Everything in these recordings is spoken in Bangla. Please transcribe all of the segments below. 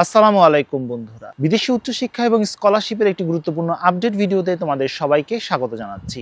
আসসালামু আলাইকুম বন্ধুরা, বিদেশি উচ্চশিক্ষা এবং স্কলারশিপের একটি গুরুত্বপূর্ণ আপডেট ভিডিওতে তোমাদের সবাইকে স্বাগত জানাচ্ছি।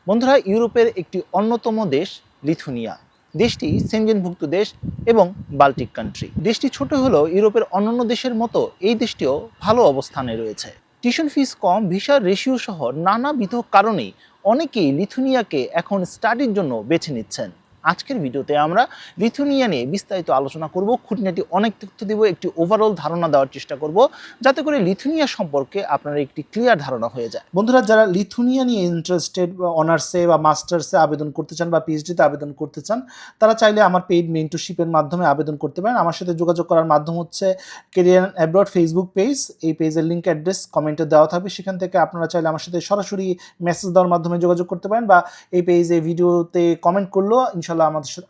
বন্ধুরা, ইউরোপের একটি অন্যতম দেশ লিথুনিয়া। দেশটি সেনজেনভুক্ত দেশ এবং বাল্টিক কান্ট্রি। দেশটি ছোট হলেও ইউরোপের অন্যান্য দেশের মতো এই দেশটিও ভালো অবস্থানে রয়েছে। টিউশন ফিস কম, ভিসার রেশিও সহ নানাবিধ কারণেই অনেকেই লিথুনিয়াকে এখন স্টাডির জন্য বেছে নিচ্ছেন। আজকের ভিডিওতে আমরা লিথুনিয়া নিয়ে বিস্তারিত আলোচনা করব, খুঁটিনাটি অনেক তথ্য দিব, একটি ওভারঅল ধারণা দেওয়ার চেষ্টা করব যাতে করে লিথুনিয়া সম্পর্কে আপনার একটি ক্লিয়ার ধারণা হয়ে যায়। বন্ধুরা, যারা লিথুনিয়া নিয়ে ইন্টারেস্টেড বা অনার্সে বা মাস্টার্সে আবেদন করতে চান বা পিএইচডিতে আবেদন করতে চান, তারা চাইলে আমার পেইড মেন্টরশিপের মাধ্যমে আবেদন করতে পারেন। আমার সাথে যোগাযোগ করার মাধ্যম হচ্ছে কেরিয়ার অ্যাব্রড ফেসবুক পেজ। এই পেজের লিঙ্ক অ্যাড্রেস কমেন্টে দেওয়া থাকবে, সেখান থেকে আপনারা চাইলে আমার সাথে সরাসরি মেসেজ দেওয়ার মাধ্যমে যোগাযোগ করতে পারেন, বা এই পেজে ভিডিওতে কমেন্ট করলেও ইনশাল্লাহ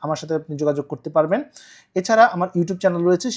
আমার সাথে আপনি যোগাযোগ করতে পারবেন। এছাড়া আমার ইউটিউব চ্যানেল রয়েছে,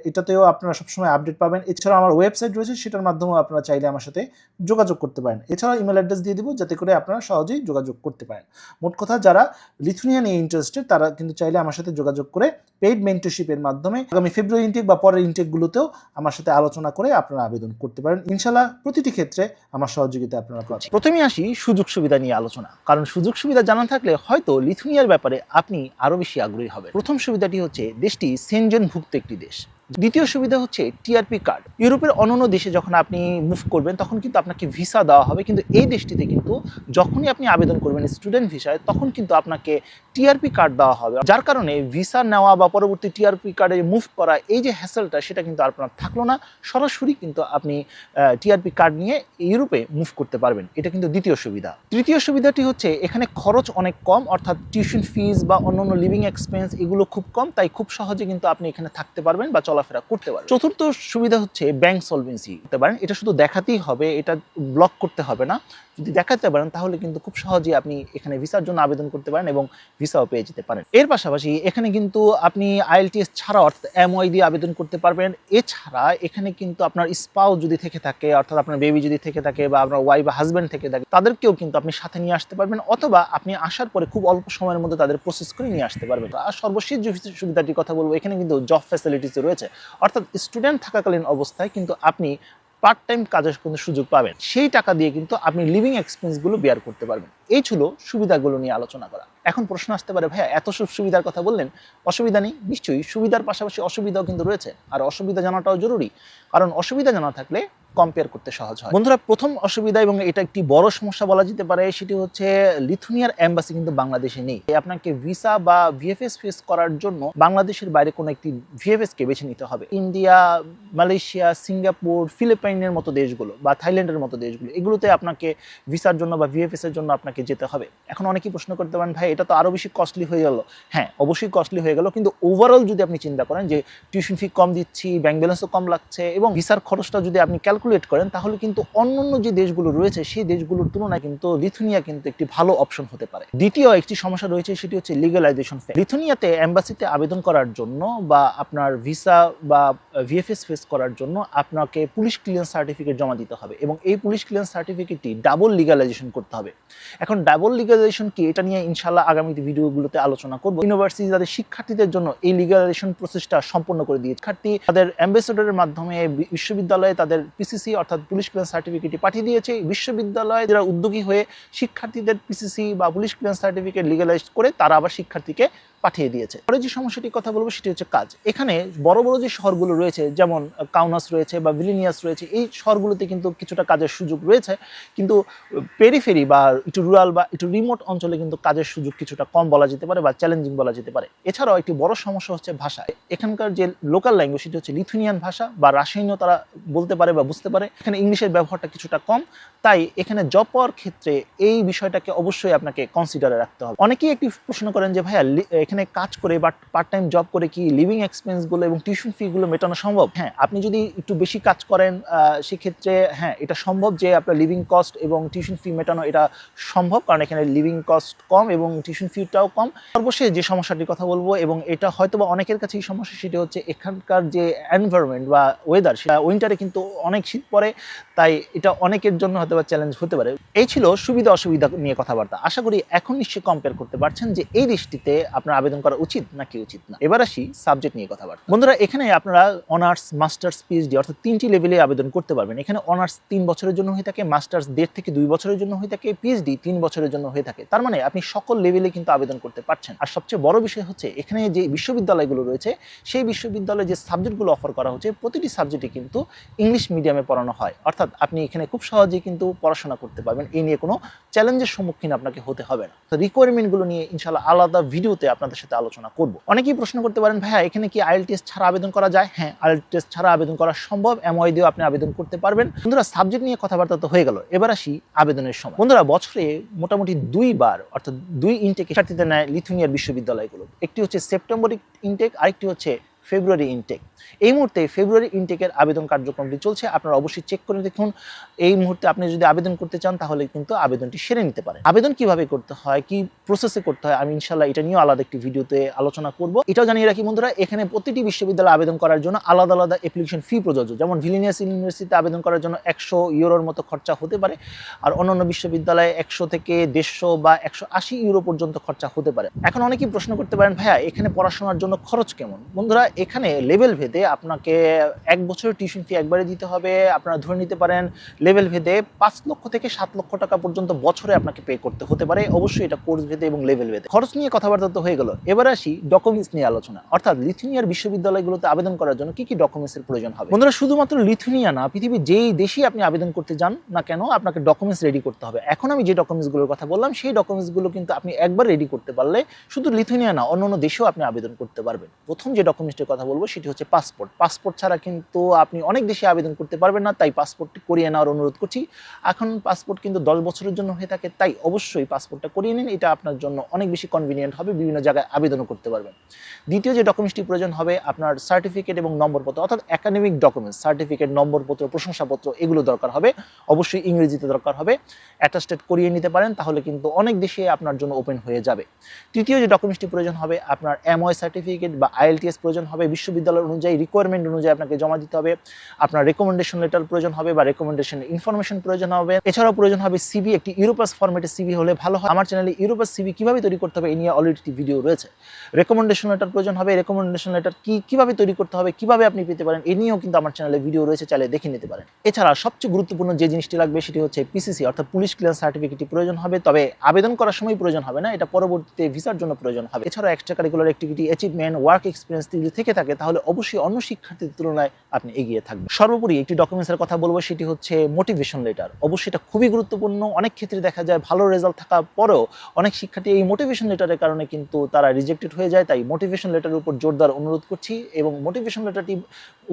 এটাতেও আপনারা সবসময় আপডেট পাবেন। এছাড়া আমার ওয়েবসাইট রয়েছে, সেটার মাধ্যমেও আপনারা চাইলে আমার সাথে যোগাযোগ করতে পারেন। এছাড়া ইমেল অ্যাড্রেস দিয়ে দেবো যাতে করে আপনারা সহজেই যোগাযোগ করতে পারেন। মোট কথা, যারা লিথুনিয়া নিয়ে ইন্টারেস্টেড তারা কিন্তু চাইলে আমার সাথে যোগাযোগ করে পেইড মেন্টরশিপের মাধ্যমে আগামী ফেব্রুয়ারি ইনটেক বা পরের ইনটেকগুলোতেও আমার সাথে আলোচনা করে আপনারা আবেদন করতে পারেন। ইনশাল্লাহ প্রতিটি ক্ষেত্রে আমার সহযোগিতা আপনারা পাচ্ছেন। প্রথমেই আসি সুযোগ সুবিধা নিয়ে আলোচনা, কারণ সুযোগ সুবিধা জানা থাকলে হয়তো লিথুনিয়ার ব্যাপারে আপনি আরো বেশি আগ্রহী হবে। প্রথম সুবিধাটি হচ্ছে দেশটি সেনজেনভুক্ত একটি দেশ। দ্বিতীয় সুবিধা হচ্ছে টিআরপি কার্ড। ইউরোপের অন্যান্য দেশে যখন আপনি মুভ করবেন তখন কিন্তু আপনাকে ভিসা দেওয়া হবে, কিন্তু এই দেশটিতে কিন্তু যখনই আপনি আবেদন করবেন স্টুডেন্ট ভিসায় তখন কিন্তু আপনাকে টিআরপি কার্ড দেওয়া হবে, যার কারণে ভিসা নেওয়া বা পরবর্তী টিআরপি কার্ডে মুভ করা এই যে হ্যাসেলটা সেটা কিন্তু আপনার থাকলো না। সরাসরি কিন্তু আপনি টিআরপি কার্ড নিয়ে ইউরোপে মুভ করতে পারবেন। এটা কিন্তু দ্বিতীয় সুবিধা। তৃতীয় সুবিধাটি হচ্ছে এখানে খরচ অনেক কম, অর্থাৎ টিউশন ফিস বা অন্যান্য লিভিং এক্সপেন্স এগুলো খুব কম, তাই খুব সহজে কিন্তু আপনি এখানে থাকতে পারবেন বা চলাফেরা করতে পারবেন। চতুর্থ সুবিধা হচ্ছে ব্যাংক সলভেন্সি করতে পারেন। এটা শুধু দেখাতেই হবে, এটা ব্লক করতে হবে না। যদি দেখাতে পারেন তাহলে কিন্তু খুব সহজেই আপনি এখানে ভিসার জন্য আবেদন করতে পারেন এবং ভিসাও পেয়ে যেতে পারেন। এর পাশাপাশি এখানে কিন্তু আপনি আইএলটিএস ছাড়া অর্থাৎ এমওয়াই দিয়ে আবেদন করতে পারবেন। এছাড়া এখানে কিন্তু আপনার স্পাউস যদি থেকে থাকে, অর্থাৎ আপনার বেবি যদি থেকে থাকে বা আপনার ওয়াইফ বা হাজব্যান্ড থেকে থাকে, তাদেরকেও কিন্তু আপনি সাথে নিয়ে আসতে পারবেন, অথবা আপনি আসার পরে খুব অল্প সময়ের মধ্যে তাদের প্রসেস করে নিয়ে আসতে পারবেন। আর সর্বশেষ যে সুবিধাটির কথা বলবো, এখানে কিন্তু জব ফ্যাসিলিটিস রয়েছে, অর্থাৎ স্টুডেন্ট থাকাকালীন অবস্থায় কিন্তু আপনি পার্ট টাইম কাজের কিন্তু সুযোগ পাবেন। সেই টাকা দিয়ে কিন্তু আপনি লিভিং এক্সপেন্সগুলো বেয়ার করতে পারবেন। এই ছিল সুবিধাগুলো নিয়ে আলোচনা করা। এখন প্রশ্ন আসতে পারে, ভাইয়া এত সব সুবিধার কথা বললেন, অসুবিধা নেই? নিশ্চয়ই সুবিধার পাশাপাশি অসুবিধাও কিন্তু রয়েছে, আর অসুবিধা জানাটাও জরুরি, কারণ অসুবিধা জানা থাকলে কম্পেয়ার করতে সহজ হয়। বন্ধুরা, প্রথম অসুবিধা এবং এটা একটি বড় সমস্যা বলা যেতে পারে, সেটি হচ্ছে লিথুনিয়ার এম্বাসি কিন্তু বাংলাদেশে নেই। আপনাকে ভিসা বা ভিএফএস ফেস করার জন্য বাংলাদেশের বাইরে কোনো একটি ভিএফএস কে বেছে নিতে হবে। ইন্ডিয়া, মালয়েশিয়া, সিঙ্গাপুর, ফিলিপাইনের মতো দেশগুলো বা থাইল্যান্ডের মতো দেশগুলো, এগুলোতে আপনাকে ভিসার জন্য বা ভিএফএস এর জন্য আপনাকে যেতে হবে। এখন অনেকেই প্রশ্ন করতে পারেন, ভাই এটা তো আরো বেশি কস্টলি হয়ে গেল। হ্যাঁ, অবশ্যই কস্টলি হয়ে গেল, কিন্তু ওভারঅল যদি আপনি চিন্তা করেন যে টিউশন ফি কম দিচ্ছি, ব্যাংক ব্যালেন্সও কম লাগছে এবং ভিসার খরচটা যদি আপনি ক্যালকুলেট করেন, তাহলে কিন্তু অন্যান্য যে দেশগুলো রয়েছে সেই দেশগুলোর তুলনায় কিন্তু লিথুনিয়া কিন্তু একটি ভালো অপশন হতে পারে। দ্বিতীয় একটি সমস্যা রয়েছে, সেটি হচ্ছে লিগ্যালাইজেশন ফি। লিথুনিয়াতে এম্বাসিতে আবেদন করার জন্য বা আপনার ভিসা বা ভিএফএস ফেস করার জন্য আপনাকে পুলিশ ক্লিয়ারেন্স সার্টিফিকেট জমা দিতে হবে, এবং এই পুলিশ ক্লিয়ারেন্স সার্টিফিকেটটি ডাবল লিগ্যালাইজেশন করতে হবে। এখন ডাবল লিগ্যালাইজেশন কি, এটা নিয়ে ইনশাআল্লাহ আগামী ভিডিওগুলোতে আলোচনা করব। ইউনিভার্সিটি তাদের শিক্ষার্থীদের জন্য এই লিগ্যালাইজেশন প্রসেসটা সম্পন্ন করে দিয়ে শিক্ষার্থী তাদের অ্যাম্বাসেডরের মাধ্যমে বিশ্ববিদ্যালয়ে তাদের পিসিসি অর্থাৎ পুলিশ ক্লিয়ারেন্স সার্টিফিকেটটি পাঠিয়ে দিয়েছে। বিশ্ববিদ্যালয়ে যারা উদ্যোগী হয়ে শিক্ষার্থীদের পিসিসি বা পুলিশ ক্লিয়ারেন্স সার্টিফিকেট লিগ্যালাইজ করে তারা আবার শিক্ষার্থীকে পাঠিয়ে দিয়েছে। পরে যে সমস্যাটির কথা বলবো সেটি হচ্ছে কাজ। এখানে বড় বড় যে শহরগুলো রয়েছে, যেমন কাউনাস রয়েছে বা ভিলিনিয়াস রয়েছে, এই শহরগুলোতে কিন্তু কিছুটা কাজের সুযোগ রয়েছে, কিন্তু পেরিফেরি বা একটু রুরাল বা একটু রিমোট অঞ্চলে কিন্তু কাজের সুযোগ কিছুটা কম বলা যেতে পারে বা চ্যালেঞ্জিং বলা যেতে পারে। এছাড়াও একটি বড় সমস্যা হচ্ছে ভাষা। এখানকার যে লোকাল ল্যাঙ্গুয়েজ সেটি হচ্ছে লিথুনিয়ান ভাষা বা রাশিয়ানও তারা বলতে পারে বা বুঝতে পারে। এখানে ইংলিশের ব্যবহারটা কিছুটা কম, তাই এখানে জব পাওয়ার ক্ষেত্রে এই বিষয়টাকে অবশ্যই আপনাকে কনসিডারে রাখতে হবে। অনেকেই একটি প্রশ্ন করেন যে ভাইয়া এখানে কাজ করে বা পার্ট টাইম জব করে কি লিভিং এক্সপেন্সগুলো এবং টিউশন ফিগুলো মেটানো সম্ভব? হ্যাঁ, আপনি যদি একটু বেশি কাজ করেন সেক্ষেত্রে হ্যাঁ এটা সম্ভব যে আপনার লিভিং কস্ট এবং টিউশন ফি মেটানো এটা সম্ভব, কারণ এখানে লিভিং কস্ট কম এবং টিউশন ফিটাও কম। সর্বশেষ যে সমস্যাটির কথা বলবো, এবং এটা হয়তো বা অনেকের কাছেই সমস্যা, সেটি হচ্ছে এখানকার যে এনভায়রনমেন্ট বা ওয়েদার, সেটা উইন্টারে কিন্তু অনেক শীত পড়ে, তাই এটা অনেকের জন্য হয়তো বা চ্যালেঞ্জ হতে পারে। এই ছিল সুবিধা অসুবিধা নিয়ে কথাবার্তা। আশা করি এখন নিশ্চয়ই কম্পেয়ার করতে পারছেন যে এই দেশটিতে আপনার আবেদন করা উচিত নাকি উচিত না। এবার আসি সাবজেক্ট নিয়ে কথাবার্তা। বন্ধুরা, এখানে আপনারা অনার্স, মাস্টার্স, পিএইচডি অর্থাৎ 3টি লেভেলে আবেদন করতে পারবেন। এখানে অনার্স 3 বছরের জন্য হয়ে থাকে, মাস্টার্স 1.5 থেকে 2 বছরের জন্য হয়ে থাকে, পিএইচডি 3 বছরের জন্য হয়ে থাকে। তার মানে আপনি সকল লেভেলে কিন্তু আবেদন করতে পারছেন। আর সবচেয়ে বড় বিষয় হচ্ছে এখানে যে বিশ্ববিদ্যালয়গুলো রয়েছে সেই বিশ্ববিদ্যালয়ে যে সাবজেক্টগুলো অফার করা হচ্ছে প্রতিটি সাবজেক্টে কিন্তু ইংলিশ মিডিয়ামে পড়ানো হয়। অর্থাৎ আপনি এখানে খুব সহজেই কিন্তু পড়াশোনা করতে পারবেন। এই নিয়ে কোনো চ্যালেঞ্জের সম্মুখীন আপনাকে হতে হবে না। তো রিকোয়ারমেন্টগুলো নিয়ে ইনশাআল্লাহ আলাদা ভিডিওতে আপনাদের সাথে আলোচনা করব। অনেকেই প্রশ্ন করতে পারেন, ভাইয়া এখানে কি আইএলটিএস ছাড়া আবেদন করা যায়? হ্যাঁ, আইএলটিএস ছাড়া আবেদন করা সম্ভব। এমওআই দিয়েও আপনি আবেদন করতে পারবেন। বন্ধুরা, সাবজেক্ট নিয়ে কথাবার্তা তো হয়ে গেল, এবার আসি আবেদনের সময়। বন্ধুরা, বছরে মোটামুটি 2 বার অর্থাৎ 2 ইনটেক শিক্ষার্থীদের নেয় লিথুনিয়ার বিশ্ববিদ্যালয়গুলো। একটি হচ্ছে সেপ্টেম্বর ইনটেক, আরেকটি হচ্ছে ফেব্রুয়ারি ইনটেক। এই মুহূর্তে ফেব্রুয়ারি ইনটেকের আবেদন কার্যক্রমটি চলছে। আপনারা অবশ্যই চেক করে দেখুন। এই মুহূর্তে আপনি যদি আবেদন করতে চান তাহলে কিন্তু আবেদনটি সেরে নিতে পারেন। আবেদন কিভাবে করতে হয়, কি প্রসেসে করতে হয়, আমি ইনশাআল্লাহ এটা নিয়েও আলাদা একটি ভিডিওতে আলোচনা করব। এটাও জানিয়ে রাখি বন্ধুরা, এখানে প্রতিটি বিশ্ববিদ্যালয়ে আবেদন করার জন্য আলাদা আলাদা অ্যাপ্লিকেশন ফি প্রযোজ্য। যেমন ভিলিনিয়াস ইউনিভার্সিটিতে আবেদন করার জন্য 100 ইউরোর মতো খরচা হতে পারে, আর অন্যান্য বিশ্ববিদ্যালয়ে 100 থেকে 150 বা 180 ইউরো পর্যন্ত খরচা হতে পারে। এখন অনেকেই প্রশ্ন করতে পারেন, ভাইয়া এখানে পড়াশোনার জন্য খরচ কেমন? বন্ধুরা, এখানে লেভেল ভেদে আপনাকে 1 বছরের টিউশন ফি একবারে দিতে হবে। আপনারা ধরে নিতে পারেন লেভেল ভেদে 5 লক্ষ থেকে 7 লক্ষ টাকা পর্যন্ত বছরে আপনাকে পে করতে হতে পারে। অবশ্যই এটা কোর্স ভেদে এবং লেভেল ভেদে। খরচ নিয়ে কথাবার্তা তো হয়ে গেল, এবার আসি ডকুমেন্টস নিয়ে আলোচনা। অর্থাৎ লিথুনিয়ার বিশ্ববিদ্যালয়গুলোতে আবেদন করার জন্য কি কি ডকুমেন্টসের প্রয়োজন হবে। বন্ধুরা, শুধুমাত্র লিথুনিয়া না, পৃথিবীর যেই দেশেই আপনি আবেদন করতে যান না কেন আপনাকে ডকুমেন্টস রেডি করতে হবে। এখন আমি যে ডকুমেন্টসগুলোর কথা বললাম সেই ডকুমেন্টসগুলো কিন্তু আপনি একবার রেডি করতে পারলে শুধু লিথুনিয়া না অন্যান্য দেশেও আপনি আবেদন করতে পারবেন। প্রথম যে ডকুমেন্টসটির কথা বলবো সেটি হচ্ছে পাসপোর্ট। পাসপোর্ট ছাড়া কিন্তু আপনি অনেক দেশে আবেদন করতে পারবেন না, তাই পাসপোর্টটি করিয়ে নেওয়ার অনুরোধ করছি। এখন পাসপোর্ট কিন্তু 10 বছরের জন্য হয়ে থাকে, তাই অবশ্যই পাসপোর্টটা করিয়ে নিন। এটা আপনার জন্য অনেক বেশি কনভিনিয়েন্ট হবে, বিভিন্ন জায়গায় আবেদনও করতে পারবেন। দ্বিতীয় যে ডকুমেন্টসটি প্রয়োজন হবে আপনার সার্টিফিকেট এবং নম্বরপত্র, অর্থাৎ একাডেমিক ডকুমেন্টস, সার্টিফিকেট, নম্বরপত্র, প্রশংসাপত্র এগুলো দরকার হবে। অবশ্যই ইংরেজিতে দরকার হবে। অ্যাটাস্টেড করিয়ে নিতে পারেন, তাহলে কিন্তু অনেক দেশে আপনার জন্য ওপেন হয়ে যাবে। তৃতীয় যে ডকুমেন্টসটি প্রয়োজন হবে আপনার এমওআই সার্টিফিকেট বা আইএলটিএস প্রয়োজন হবে। বিশ্ববিদ্যালয় অনুযায়ী রিকোয়ারমেন্ট অনুযায়ী আপনাকে জমা দিতে হবে। আপনার রেকমেন্ডেশন লেটার প্রয়োজন হবে বা রেকমেন্ডেশন ইনফরমেশন প্রয়োজন হবে। এছাড়াও প্রয়োজন হবে সিভি, একটি ইউরোপাস ফরম্যাটে সিভি হলে ভালো হয়। আমার চ্যানেলে ইউরোপাস সিভি কিভাবে তৈরি করতে হবে এই নিয়ে অলরেডি একটি ভিডিও রয়েছে। রেকমেন্ডেশন লেটার প্রয়োজন হবে। রেকমেন্ডেশন লেটার কিভাবে তৈরি করতে হবে, কিভাবে আপনি পেতে পারেন এ নিয়েও কিন্তু আমার চ্যানেলে ভিডিও রয়েছে, চাইলে দেখে নিতে পারেন। এছাড়া সবচেয়ে গুরুত্বপূর্ণ যে জিনিসটি লাগবে সেটি হচ্ছে পিসিসি অর্থাৎ পুলিশ ক্লিয়ারেন্স সার্টিফিকেটটি প্রয়োজন হবে। তবে আবেদন করার সময় প্রয়োজন হবে না, এটা পরবর্তীতে ভিসার জন্য প্রয়োজন হবে। এছাড়া extra curricular activity, achievement, work experience যদি থেকে থাকে তাহলে অবশ্যই অন্য শিক্ষার্থীদের তুলনায় আপনি এগিয়ে থাকবেন। সর্বোপরি একটি ডকুমেন্টসের কথা বলবো, সেটি হচ্ছে মোটিভেশন লেটার। অবশ্যই এটা খুবই গুরুত্বপূর্ণ। অনেক ক্ষেত্রে দেখা যায় ভালো রেজাল্ট থাকার পরেও অনেক শিক্ষার্থী এই মোটিভেশন লেটারের কারণে কিন্তু তারা রিজেক্টেড হয়ে যায়। তাই মোটিভেশন লেটারের উপর জোর দেওয়ার অনুরোধ করছি, এবং মোটিভেশন লেটারটি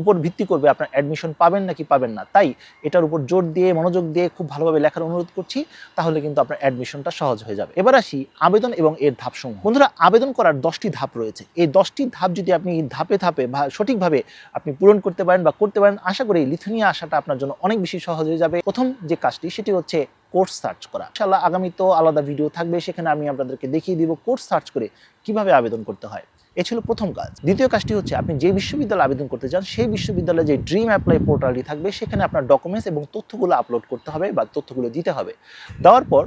উপর ভিত্তি করবে আপনার অ্যাডমিশন পাবেন নাকি পাবেন না। তাই এটার উপর জোর দিয়ে মনোযোগ দিয়ে খুব ভালোভাবে লেখার অনুরোধ করছি, তাহলে কিন্তু আপনার অ্যাডমিশনটা সহজ হয়ে যাবে। এবার আসি আবেদন এবং এর ধাপসমূহ। বন্ধুরা, আবেদন করার 10টি ধাপ রয়েছে। এই 10টি ধাপ যদি আপনি ধাপে ধাপে সঠিকভাবে আপনি পূরণ করতে পারেন বা করতে পারেন, আশা করি লিথুনিয়া আসাটা আপনার জন্য অনেক বেশি সহজ হয়ে যাবে। প্রথম যে কাজটি সেটি হচ্ছে কোর্স সার্চ করা। ইনশাআল্লাহ আগামী তো আলাদা ভিডিও থাকবে, সেখানে আমি আপনাদেরকে দেখিয়ে দিব কোর্স সার্চ করে কিভাবে আবেদন করতে হয়। এ ছিল প্রথম কাজ। দ্বিতীয় কাজটি হচ্ছে আপনি যে বিশ্ববিদ্যালয়ে আবেদন করতে চান সেই বিশ্ববিদ্যালয়ে যে ড্রিম অ্যাপ্লাই পোর্টালটি থাকবে সেখানে আপনার ডকুমেন্টস এবং তথ্যগুলো আপলোড করতে হবে বা তথ্যগুলো দিতে হবে। দেওয়ার পর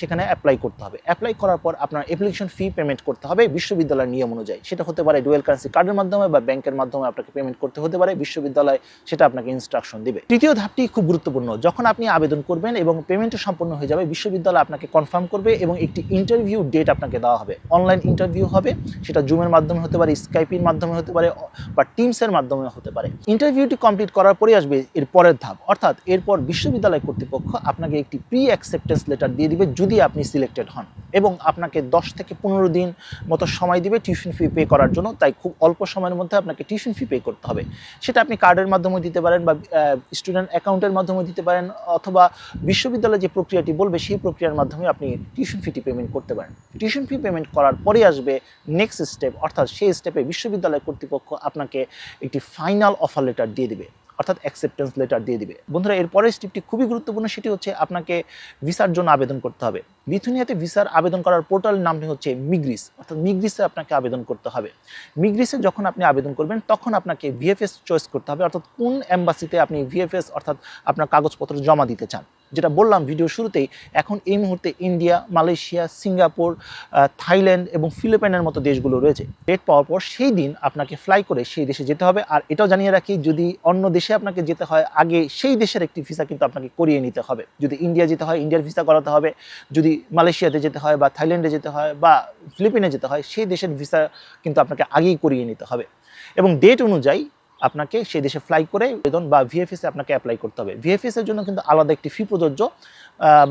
সেখানে অ্যাপ্লাই করতে হবে। অ্যাপ্লাই করার পর আপনার অ্যাপ্লিকেশন ফি পেমেন্ট করতে হবে বিশ্ববিদ্যালয়ের নিয়ম অনুযায়ী। সেটা হতে পারে ডুয়েল কারেন্সি কার্ডের মাধ্যমে বা ব্যাংকের মাধ্যমে আপনাকে পেমেন্ট করতে হতে পারে। বিশ্ববিদ্যালয় সেটা আপনাকে ইনস্ট্রাকশন দিবে। তৃতীয় ধাপটি খুব গুরুত্বপূর্ণ। যখন আপনি আবেদন করবেন এবং পেমেন্টও সম্পন্ন হয়ে যাবে, বিশ্ববিদ্যালয় আপনাকে কনফার্ম করবে এবং একটি ইন্টারভিউ ডেট আপনাকে দেওয়া হবে। অনলাইন ইন্টারভিউ হবে, সেটা জুমের মাধ্যমে হতে পারে, স্কাইপের মাধ্যমে হতে পারে বা টিমসের মাধ্যমে হতে পারে। ইন্টারভিউটি কমপ্লিট করার পরে আসবে এর পরের ধাপ, অর্থাৎ এরপর বিশ্ববিদ্যালয় কর্তৃপক্ষ আপনাকে একটি প্রি অ্যাকসেপ্টেন্স লেটার দিয়ে দিবে যদি আপনি সিলেক্টেড হন, এবং আপনাকে 10 থেকে 15 দিন মতো সময় দিবে টিউশন ফি পে করার জন্য। তাই খুব অল্প সময়ের মধ্যে আপনাকে টিউশন ফি পে করতে হবে। সেটা আপনি কার্ডের মাধ্যমে দিতে পারেন বা স্টুডেন্ট অ্যাকাউন্টের মাধ্যমে দিতে পারেন, অথবা বিশ্ববিদ্যালয় যে প্রক্রিয়াটি বলবে সেই প্রক্রিয়ার মাধ্যমে আপনি টিউশন ফিটি পেমেন্ট করতে পারেন। টিউশন ফি পেমেন্ট করার পরে আসবে নেক্সট স্টেপ, অর্থাৎ সেই স্টেপে বিশ্ববিদ্যালয় কর্তৃপক্ষ আপনাকে একটি ফাইনাল অফার লেটার দিয়ে দিবে। অর্থাৎ অ্যাকসেপ্টেন্স লেটার দিয়ে দিবে। বন্ধুরা এর পরের স্টেপটি খুবই গুরুত্বপূর্ণ, সেটি হচ্ছে আপনাকে ভিসার জন্য আবেদন করতে হবে। লিথুনিয়াতে ভিসার আবেদন করার পোর্টাল নামটি হচ্ছে মিগ্রিস, অর্থাৎ মিগ্রিসে আপনাকে আবেদন করতে হবে। মিগ্রিসে যখন আপনি আবেদন করবেন তখন আপনাকে ভিএফএস চয়েস করতে হবে, অর্থাৎ কোন এম্বাসিতে আপনি ভিএফএস অর্থাৎ আপনার কাগজপত্র জমা দিতে চান। যেটা বললাম ভিডিও শুরুতেই, এখন এই মুহূর্তে ইন্ডিয়া, মালয়েশিয়া, সিঙ্গাপুর, থাইল্যান্ড এবং ফিলিপাইনের মতো দেশগুলো রয়েছে। ডেট পাওয়ার পর সেই দিন আপনাকে ফ্লাই করে সেই দেশে যেতে হবে। আর এটাও জানিয়ে রাখি, যদি অন্য দেশে আপনাকে যেতে হয় আগে সেই দেশের একটি ভিসা কিন্তু আপনাকে করিয়ে নিতে হবে। যদি ইন্ডিয়া যেতে হয় ইন্ডিয়ার ভিসা করাতে হবে, যদি মালয়েশিয়াতে যেতে হয় বা থাইল্যান্ডে যেতে হয় বা ফিলিপিনে যেতে হয় সেই দেশের ভিসা কিন্তু আপনাকে আগেই করিয়ে নিতে হবে এবং ডেট অনুযায়ী আপনাকে সেই দেশে ফ্লাই করে আবেদন বা ভিএফএসে আপনাকে অ্যাপ্লাই করতে হবে। ভিএফএস এর জন্য কিন্তু আলাদা একটি ফি প্রযোজ্য,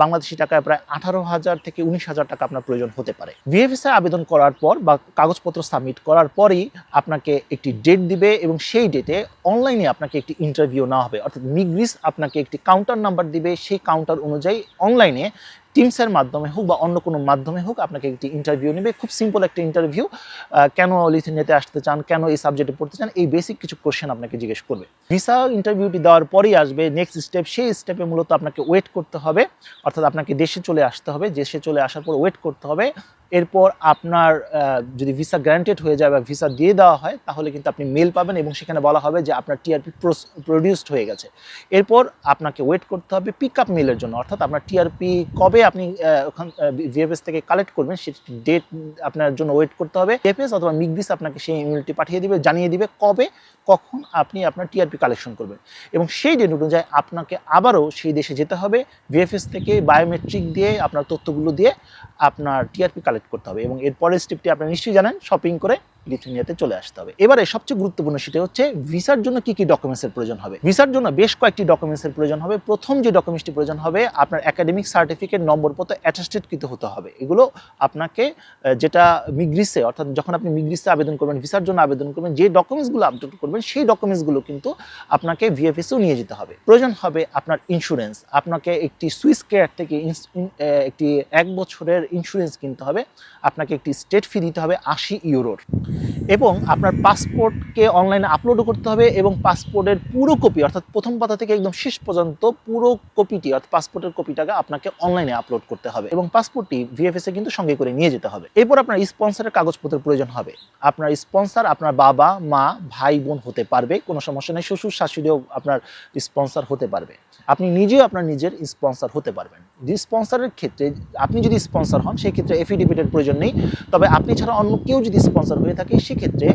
বাংলাদেশি টাকায় প্রায় 18,000 থেকে 19,000 টাকা আপনার প্রয়োজন হতে পারে। ভিএফএসে আবেদন করার পর বা কাগজপত্র সাবমিট করার পরই আপনাকে একটি ডেট দিবে এবং সেই ডেটে অনলাইনে আপনাকে একটি ইন্টারভিউ নেওয়া হবে, অর্থাৎ মিগ্রিস আপনাকে একটি কাউন্টার নাম্বার দিবে, সেই কাউন্টার অনুযায়ী অনলাইনে টিমসের মাধ্যমে হোক বা অন্য কোনো মাধ্যমে হোক আপনাকে একটি ইন্টারভিউ নেবে। খুব সিম্পল একটা ইন্টারভিউ, কেন লিথুনিয়াতে আসতে চান, কেন এই সাবজেক্টে পড়তে চান, এই বেসিক কিছু কোশ্চেন আপনাকে জিজ্ঞেস করবে। ভিসা ইন্টারভিউটি দেওয়ার পরেই আসবে নেক্সট স্টেপ। সেই স্টেপে মূলত আপনাকে ওয়েট করতে হবে, অর্থাৎ আপনাকে দেশে চলে আসতে হবে। দেশে চলে আসার পর ওয়েট করতে হবে। এরপর আপনার যদি ভিসা গ্র্যান্টেড হয়ে যায় বা ভিসা দিয়ে দেওয়া হয় তাহলে কিন্তু আপনি মেল পাবেন এবং সেখানে বলা হবে যে আপনার টিআরপি প্রডিউসড হয়ে গেছে। এরপর আপনাকে ওয়েট করতে হবে পিক আপ মেলের জন্য, অর্থাৎ আপনার টিআরপি কবে আপনি ওখান ভিএফএস থেকে কালেক্ট করবেন সেই ডেট আপনার জন্য ওয়েট করতে হবে। ভিএফএস অথবা মিগ্রিস আপনাকে সেই ইমেলটি পাঠিয়ে দিবে, জানিয়ে দিবে কবে কখন আপনি আপনার টিআরপি কালেকশন করবেন এবং সেই ডেট অনুযায়ী আপনাকে আবারও সেই দেশে যেতে হবে। ভিএফএস থেকে বায়োমেট্রিক দিয়ে আপনার তথ্যগুলো দিয়ে আপনার টিআরপি কালেক্ট করতে হবে এবং এর পরের স্টেপটি আপনারা নিশ্চয়ই জানেন, শপিং করে লিথুনিয়াতে চলে আসতে হবে। এবারে সবচেয়ে গুরুত্বপূর্ণ সেটা হচ্ছে ভিসার জন্য কি কি ডকুমেন্টসের প্রয়োজন হবে। ভিসার জন্য বেশ কয়েকটি ডকুমেন্টসের প্রয়োজন হবে। প্রথম যে ডকুমেন্টসটি প্রয়োজন হবে, আপনার একাডেমিক সার্টিফিকেট নম্বরপত্র অ্যাটাস্টেডকৃত হতে হবে। এগুলো আপনাকে যেটা মিগ্রিসে, অর্থাৎ যখন আপনি মিগ্রিসে আবেদন করবেন, ভিসার জন্য আবেদন করবেন, যে ডকুমেন্টসগুলো আপলোড করবেন সেই ডকুমেন্টসগুলো কিন্তু আপনাকে ভিএফএসেও নিয়ে যেতে হবে। প্রয়োজন হবে আপনার ইন্স্যুরেন্স, আপনাকে একটি সুইস কেয়ার থেকে একটি 1 বছরের ইন্স্যুরেন্স কিনতে হবে। আপনাকে একটি স্টেট ফি দিতে হবে 80 ইউরোর এবং আপনার পাসপোর্টকে অনলাইনে আপলোডও করতে হবে এবং পাসপোর্টের পুরো কপি, অর্থাৎ প্রথম পাতা থেকে একদম শেষ পর্যন্ত পুরো কপিটি, অর্থাৎ পাসপোর্টের কপিটাকে আপনাকে অনলাইনে আপলোড করতে হবে এবং পাসপোর্টটি ভিএফএসে কিন্তু সঙ্গে করে নিয়ে যেতে হবে। এরপর আপনার স্পন্সরের কাগজপত্রের প্রয়োজন হবে। আপনার স্পন্সর আপনার বাবা, মা, ভাই, বোন হতে পারবে, কোনো সমস্যা নেই। শ্বশুর শাশুড়িও আপনার স্পন্সর হতে পারবে। আপনি নিজেও আপনার নিজের স্পন্সর হতে পারবেন। স্পন্সরের ক্ষেত্রে আপনি যদি স্পন্সর হন সেই ক্ষেত্রে এফিডেভিটের প্রয়োজন নেই, তবে আপনি ছাড়া অন্য কেউ যদি স্পন্সর হয়ে থাকে সেক্ষেত্রে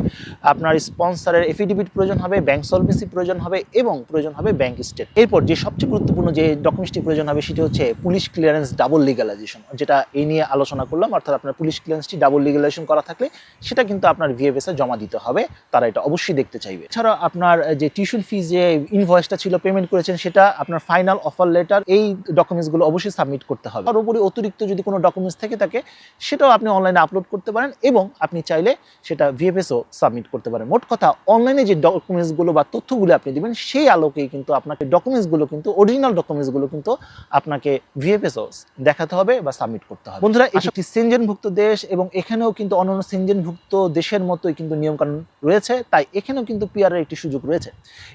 আপনার স্পন্সরের এফিডেভিট প্রয়োজন হবে, ব্যাংক সলভেন্সি প্রয়োজন হবে এবং প্রয়োজন হবে ব্যাংক স্টেট। এরপর যে সবচেয়ে গুরুত্বপূর্ণ যে ডকুমেন্টসটি প্রয়োজন হবে সেটি হচ্ছে পুলিশ ক্লিয়ারেন্স ডাবল লিগালাইজেশন, যেটা এই নিয়ে আলোচনা করলাম। অর্থাৎ আপনার পুলিশ ক্লিয়ারেন্সটি ডাবল লিগালাইজেশন করা থাকলে সেটা কিন্তু আপনার ভিএফএসে জমা দিতে হবে, তারা এটা অবশ্যই দেখতে চাইবে। এছাড়া আপনার যে টিউশন ফি যে ইনভয়েসটা ছিল পেমেন্ট করেছেন সেটা, আপনার ফাইনাল অফার লেটার, এই ডকুমেন্টসগুলো অবশ্যই সাবমিট করতে হবে। তার উপরে অতিরিক্ত যদি কোনো ডকুমেন্টস থেকে থাকে সেটাও আপনি অনলাইনে আপলোড করতে পারেন এবং আপনি চাইলে সেটা ভিএফএসও সাবমিট করতে পারেন। মোট কথা, অনলাইনে যে ডকুমেন্টসগুলো বা তথ্যগুলো আপনি দিবেন সেই আলোকেই কিন্তু আপনাকে ডকুমেন্টসগুলো কিন্তু অরিজিনাল ডকুমেন্টসগুলো কিন্তু আপনাকে ভিএফএসও দেখাতে হবে বা সাবমিট করতে হবে। বন্ধুরা, এটি একটি সেনজেনভুক্ত দেশ এবং এখানেও কিন্তু অন্যান্য সেনজেনভুক্ত দেশের মতোই কিন্তু নিয়মকানুন রয়েছে, তাই এখানেও কিন্তু পিআরের একটি সুযোগ রয়েছে।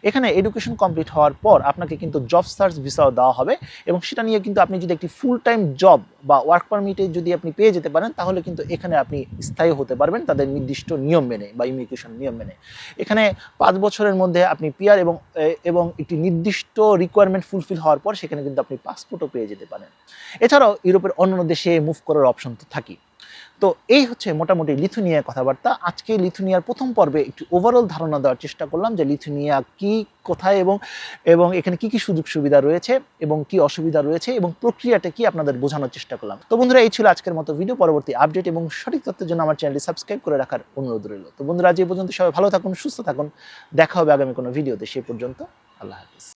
এখানে এডুকেশন কমপ্লিট হওয়ার পর আপনাকে কিন্তু জব সার্চ ভিসাও দেওয়া হবে এবং সেটা নিয়ে কিন্তু আপনি যদি একটি ফুল টাইম জব বা ওয়ার্ক পারমিটে যদি আপনি পেয়ে যেতে পারেন তাহলে কিন্তু এখানে আপনি স্থায়ী হতে পারবেন তাদের নির্দিষ্ট নিয়ম মেনে বা ইমিগ্রেশন নিয়ম মেনে। এখানে 5 বছরের মধ্যে আপনি পিআর এবং একটি নির্দিষ্ট রিকোয়ারমেন্ট ফুলফিল হওয়ার পর সেখানে কিন্তু আপনি পাসপোর্টও পেয়ে যেতে পারেন। এছাড়াও ইউরোপের অন্যান্য দেশে মুভ করার অপশন তো থাকেই। তো এই হচ্ছে মোটামুটি লিথুনিয়ার কথাবার্তা। আজকে লিথুনিয়ার প্রথম পর্বে একটু ওভারঅল ধারণা দেওয়ার চেষ্টা করলাম যে লিথুনিয়া কি, কোথায় এবং এখানে কি কি সুযোগ সুবিধা রয়েছে এবং কি অসুবিধা রয়েছে এবং প্রক্রিয়াটা কি আপনাদের বোঝানোর চেষ্টা করলাম। তো বন্ধুরা, এই ছিল আজকের মতো ভিডিও। পরবর্তী আপডেট এবং সঠিক তথ্যের জন্য আমার চ্যানেলটি সাবস্ক্রাইব করে রাখার অনুরোধ রইল। তো বন্ধুরা, আজ এই পর্যন্ত সবাই ভালো থাকুন, সুস্থ থাকুন। দেখা হবে আগামী কোনো ভিডিওতে। সেই পর্যন্ত আল্লাহ হাফিজ।